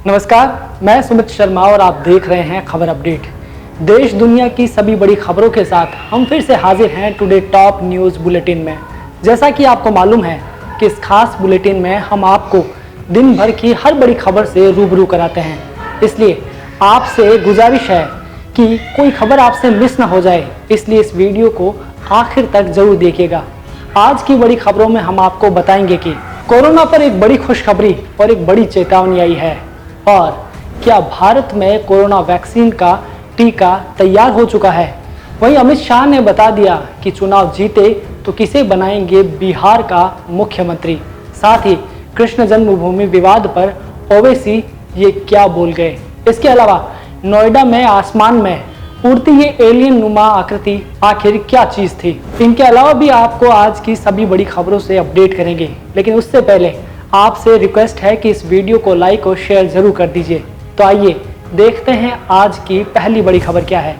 नमस्कार, मैं सुमित शर्मा और आप देख रहे हैं खबर अपडेट। देश दुनिया की सभी बड़ी खबरों के साथ हम फिर से हाजिर हैं टुडे टॉप न्यूज़ बुलेटिन में। जैसा कि आपको मालूम है कि इस खास बुलेटिन में हम आपको दिन भर की हर बड़ी खबर से रूबरू कराते हैं, इसलिए आपसे गुजारिश है कि कोई खबर आपसे मिस ना हो जाए, इसलिए इस वीडियो को आखिर तक जरूर देखिएगा। आज की बड़ी खबरों में हम आपको बताएंगे कि कोरोना पर एक बड़ी खुशखबरी और एक बड़ी चेतावनी आई है, और क्या भारत में कोरोना वैक्सीन का टीका तैयार हो चुका है। वहीं अमित शाह ने बता दिया कि चुनाव जीते तो किसे बनाएंगे बिहार का मुख्यमंत्री। साथ ही कृष्ण जन्मभूमि विवाद पर ओवैसी ये क्या बोल गए। इसके अलावा नोएडा में आसमान में उड़ती ये एलियन नुमा आकृति आखिर क्या चीज थी। इनके अलावा भी आपको आज की सभी बड़ी खबरों से अपडेट करेंगे, लेकिन उससे पहले आपसे रिक्वेस्ट है कि इस वीडियो को लाइक और शेयर जरूर कर दीजिए। तो आइए देखते हैं आज की पहली बड़ी खबर क्या है।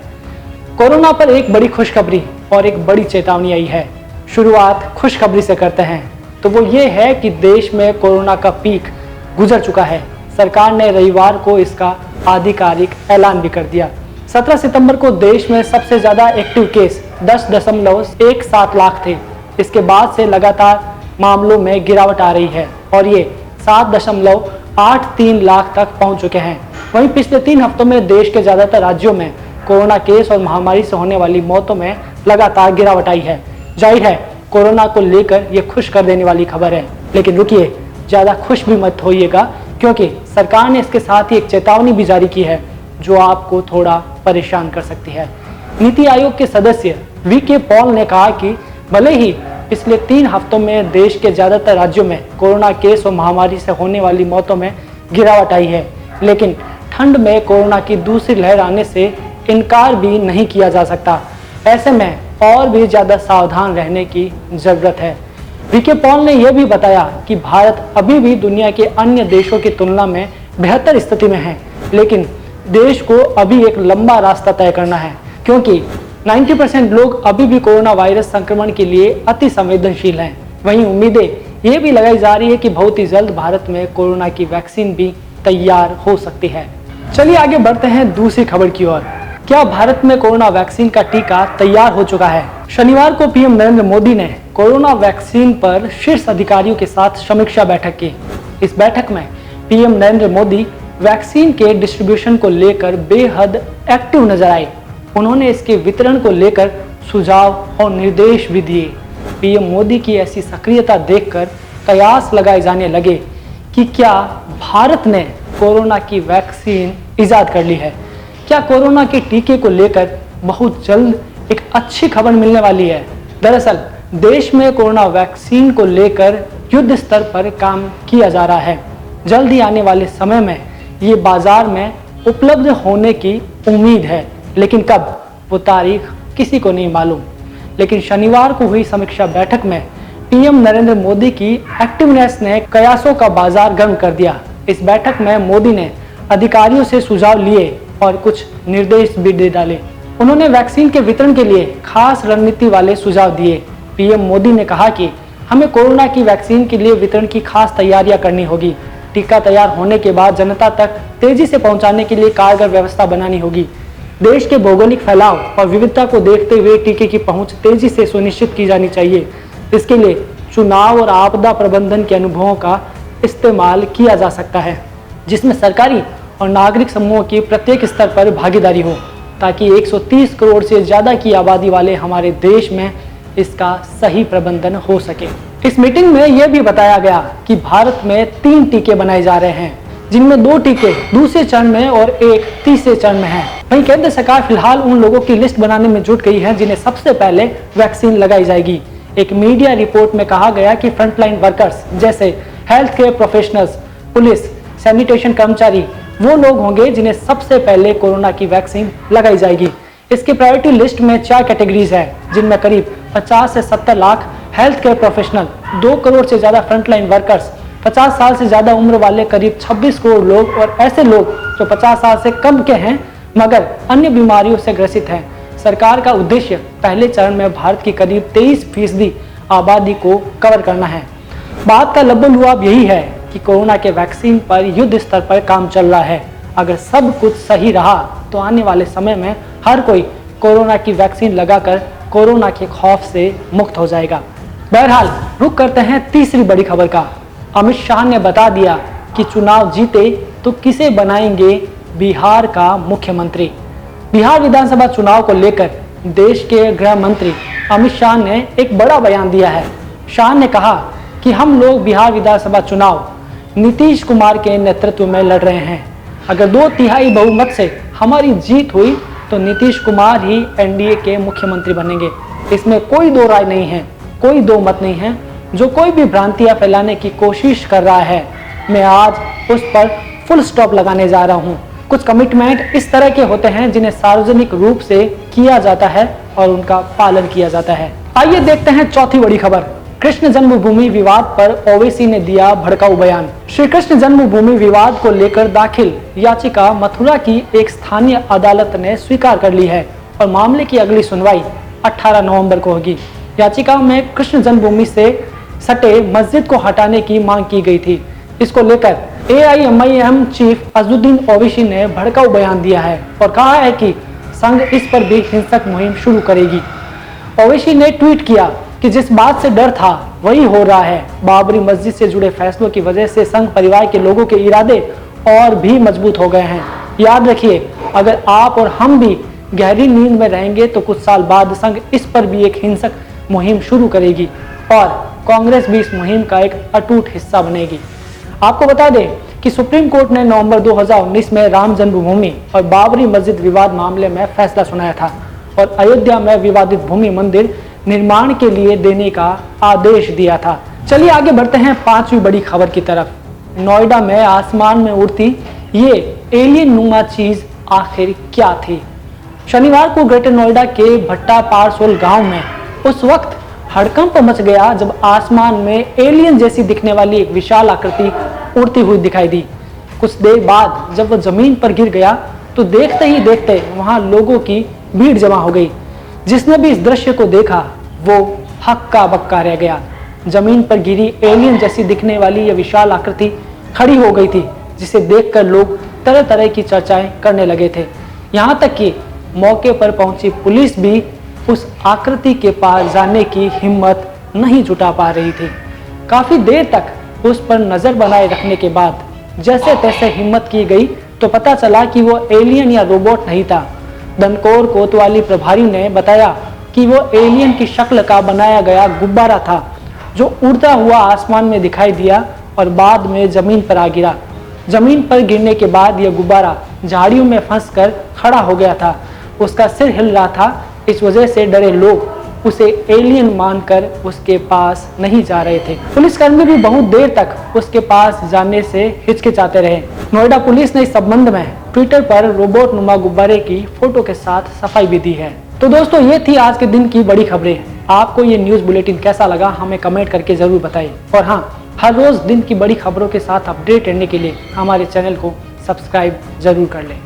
कोरोना पर एक बड़ी खुशखबरी और एक बड़ी चेतावनी आई है। शुरुआत खुशखबरी से करते हैं, तो वो ये है कि देश में कोरोना का पीक गुजर चुका है। सरकार ने रविवार को इसका आधिकारिक ऐलान भी कर दिया। 17 सितंबर को देश में सबसे ज्यादा एक्टिव केस 10.17 लाख थे। इसके बाद से लगातार मामलों में गिरावट आ रही है और ये 7.83 लाख तक पहुंच चुके हैं। वहीं पिछले 3 हफ्तों में देश के ज्यादातर राज्यों में कोरोना केस और महामारी से होने वाली मौतों में लगातार गिरावट आई है। जाहिर है कोरोना को लेकर ये खुश कर देने वाली खबर है, लेकिन रुकिए, ज्यादा खुश भी मत होइएगा, क्योंकि सरकार ने इसके साथ ही एक चेतावनी भी जारी की है जो आपको थोड़ा परेशान कर सकती है। नीति आयोग के सदस्य वीके पॉल ने कहा कि भले ही पिछले 3 हफ्तों में देश के ज्यादातर राज्यों में कोरोना केस और महामारी से होने वाली मौतों में गिरावट आई है, लेकिन ठंड में कोरोना की दूसरी लहर आने से इनकार भी नहीं किया जा सकता। ऐसे में और भी ज्यादा सावधान रहने की जरूरत है। वीके पॉल ने यह भी बताया कि भारत अभी भी दुनिया के अन्य देशों की तुलना में बेहतर स्थिति में है, लेकिन देश को अभी एक लंबा रास्ता तय करना है, क्योंकि 90% लोग अभी भी कोरोना वायरस संक्रमण के लिए अति संवेदनशील हैं। वहीं उम्मीदें ये भी लगाई जा रही है कि बहुत ही जल्द भारत में कोरोना की वैक्सीन भी तैयार हो सकती है। चलिए आगे बढ़ते हैं दूसरी खबर की ओर। क्या भारत में कोरोना वैक्सीन का टीका तैयार हो चुका है? शनिवार को पीएम नरेंद्र मोदी ने कोरोना वैक्सीन पर शीर्ष अधिकारियों के साथ समीक्षा बैठक की। इस बैठक में पीएम नरेंद्र मोदी वैक्सीन के डिस्ट्रीब्यूशन को लेकर बेहद एक्टिव नजर आए। उन्होंने इसके वितरण को लेकर सुझाव और निर्देश भी दिए। पीएम मोदी की ऐसी सक्रियता देखकर कयास लगाए जाने लगे कि क्या भारत ने कोरोना की वैक्सीन इजाद कर ली है। क्या कोरोना के टीके को लेकर बहुत जल्द एक अच्छी खबर मिलने वाली है। दरअसल देश में कोरोना वैक्सीन को लेकर युद्ध स्तर पर काम किया जा रहा है। जल्द ही आने वाले समय में ये बाजार में उपलब्ध होने की उम्मीद है, लेकिन कब, वो तारीख किसी को नहीं मालूम। लेकिन शनिवार को हुई समीक्षा बैठक में पीएम नरेंद्र मोदी की एक्टिवनेस ने कयासों का बाजार गर्म कर दिया। इस बैठक में मोदी ने अधिकारियों से सुझाव लिए और कुछ निर्देश भी दे डाले। उन्होंने वैक्सीन के वितरण के लिए खास रणनीति वाले सुझाव दिए। पीएम मोदी ने कहा कि हमें कोरोना की वैक्सीन के लिए वितरण की खास तैयारियां करनी होगी। टीका तैयार होने के बाद जनता तक तेजी से पहुंचाने के लिए कारगर व्यवस्था बनानी होगी। देश के भौगोलिक फैलाव और विविधता को देखते हुए टीके की पहुंच तेजी से सुनिश्चित की जानी चाहिए। इसके लिए चुनाव और आपदा प्रबंधन के अनुभवों का इस्तेमाल किया जा सकता है, जिसमें सरकारी और नागरिक समूहों की प्रत्येक स्तर पर भागीदारी हो, ताकि 130 करोड़ से ज्यादा की आबादी वाले हमारे देश में इसका सही प्रबंधन हो सके। इस मीटिंग में यह भी बताया गया कि भारत में 3 टीके बनाए जा रहे हैं, जिनमें 2 टीके दूसरे चरण में और 1 तीसरे चरण में है। वहीं केंद्र सरकार फिलहाल उन लोगों की लिस्ट बनाने में जुट गई है जिन्हें सबसे पहले वैक्सीन लगाई जाएगी। एक मीडिया रिपोर्ट में कहा गया कि फ्रंटलाइन वर्कर्स जैसे health care professionals, police, sanitation कर्मचारी वो लोग होंगे जिन्हें सबसे पहले कोरोना की वैक्सीन लगाई जाएगी। इसकी प्रायोरिटी लिस्ट में 4 कैटेगरीज है, जिनमें करीब 50 से 70 lakh health care professional, 2 crore से ज्यादा फ्रंटलाइन वर्कर्स, 50 साल से ज्यादा उम्र वाले करीब 26 करोड़ लोग और ऐसे लोग जो 50 साल से कम के हैं मगर अन्य बीमारियों से ग्रसित हैं। सरकार का उद्देश्य पहले चरण में भारत की करीब 23% आबादी को कवर करना है। बात का लब्बो-लुआब यही है कि कोरोना के वैक्सीन पर युद्ध स्तर पर काम चल रहा है। अगर सब कुछ सही रहा तो आने वाले समय में हर कोई कोरोना की वैक्सीन लगाकर कोरोना के खौफ से मुक्त हो जाएगा। बहरहाल रुक करते हैं तीसरी बड़ी खबर का। अमित शाह ने बता दिया कि चुनाव जीते तो किसे बनाएंगे बिहार का मुख्यमंत्री। बिहार विधानसभा चुनाव को लेकर देश के गृह मंत्री अमित शाह ने एक बड़ा बयान दिया है। शाह ने कहा कि हम लोग बिहार विधानसभा चुनाव नीतीश कुमार के नेतृत्व में लड़ रहे हैं। अगर 2/3 बहुमत से हमारी जीत हुई तो नीतीश कुमार ही एनडीए के मुख्यमंत्री बनेंगे। इसमें कोई दो राय नहीं है, कोई दो मत नहीं है। जो कोई भी भ्रांतियां फैलाने की कोशिश कर रहा है, मैं आज उस पर फुल स्टॉप लगाने जा रहा हूं। कुछ कमिटमेंट इस तरह के होते हैं जिन्हें सार्वजनिक रूप से किया जाता है और उनका पालन किया जाता है। आइए देखते हैं चौथी बड़ी खबर। कृष्ण जन्मभूमि विवाद पर ओवैसी ने दिया भड़काऊ बयान। श्री कृष्ण जन्मभूमि विवाद को लेकर दाखिल याचिका मथुरा की एक स्थानीय अदालत ने स्वीकार कर ली है और मामले की अगली सुनवाई 18 नवंबर को होगी। याचिका में कृष्ण जन्मभूमि से सटे मस्जिद को हटाने की मांग की गई थी। इसको लेकर AIMIM चीफ अजहरुद्दीन ओवैसी ने भड़काऊ बयान दिया है और कहा है कि संघ इस पर भी हिंसक मुहिम शुरू करेगी। ओवैसी ने ट्वीट किया कि जिस बात से डर था वही हो रहा है। बाबरी मस्जिद से जुड़े फैसलों की वजह से संघ परिवार के लोगों के इरादे और भी मजबूत हो गए हैं। याद रखिए, अगर आप और हम भी गहरी नींद में रहेंगे तो कुछ साल बाद संघ इस पर भी एक हिंसक मुहिम शुरू करेगी और कांग्रेस भी इस मुहिम का एक अटूट हिस्सा बनेगी। आपको बता दें कि सुप्रीम कोर्ट ने नवंबर 2019 में राम जन्मभूमि और बाबरी मस्जिद विवाद मामले में फैसला सुनाया था और अयोध्या में विवादित भूमि मंदिर निर्माण के लिए देने का आदेश दिया था। चलिए आगे बढ़ते हैं पांचवी बड़ी खबर की तरफ। नोएडा में आसमान में उड़ती ये एलियन नुमा चीज आखिर क्या थी? शनिवार को ग्रेटर नोएडा के भट्टा पारसोल गांव में उस वक्त हड़कंप मच गया जब आसमान में एलियन जैसी दिखने वाली एक विशाल आकृति उड़ती हुई दिखाई दी। कुछ देर बाद जब वह जमीन पर गिर गया तो देखते ही देखते वहां लोगों की भीड़ जमा हो गई। जिसने भी इस दृश्य को देखा वो हक्का बक्का रह गया। जमीन पर गिरी एलियन जैसी दिखने वाली यह विशाल आकृति खड़ी हो गई थी, जिसे देखकर लोग तरह तरह की चर्चाएं करने लगे थे। यहाँ तक कि मौके पर पहुंची पुलिस भी उस आकृति के पास जाने की हिम्मत नहीं जुटा पा रही थी। काफी देर तक उस पर नजर बनाए रखने के बाद जैसे तैसे हिम्मत की गई तो पता चला कि वो एलियन या रोबोट नहीं था। धनकौर कोतवाली प्रभारी ने बताया कि वो एलियन की शक्ल का बनाया गया गुब्बारा था जो उड़ता हुआ आसमान में दिखाई दिया और बाद में जमीन पर आ गिरा। जमीन पर गिरने के बाद यह गुब्बारा झाड़ियों में फंसकर खड़ा हो गया था। उसका सिर हिल रहा था। इस वजह से डरे लोग उसे एलियन मानकर उसके पास नहीं जा रहे थे। पुलिसकर्मी भी बहुत देर तक उसके पास जाने से हिचकिचाते रहे। नोएडा पुलिस ने इस संबंध में ट्विटर पर रोबोट नुमा गुब्बारे की फोटो के साथ सफाई भी दी है। तो दोस्तों, ये थी आज के दिन की बड़ी खबरें। आपको ये न्यूज़ बुलेटिन कैसा लगा हमें कमेंट करके जरूर बताइए। और हाँ, हर रोज दिन की बड़ी खबरों के साथ अपडेट रहने के लिए हमारे चैनल को सब्सक्राइब जरूर कर लें।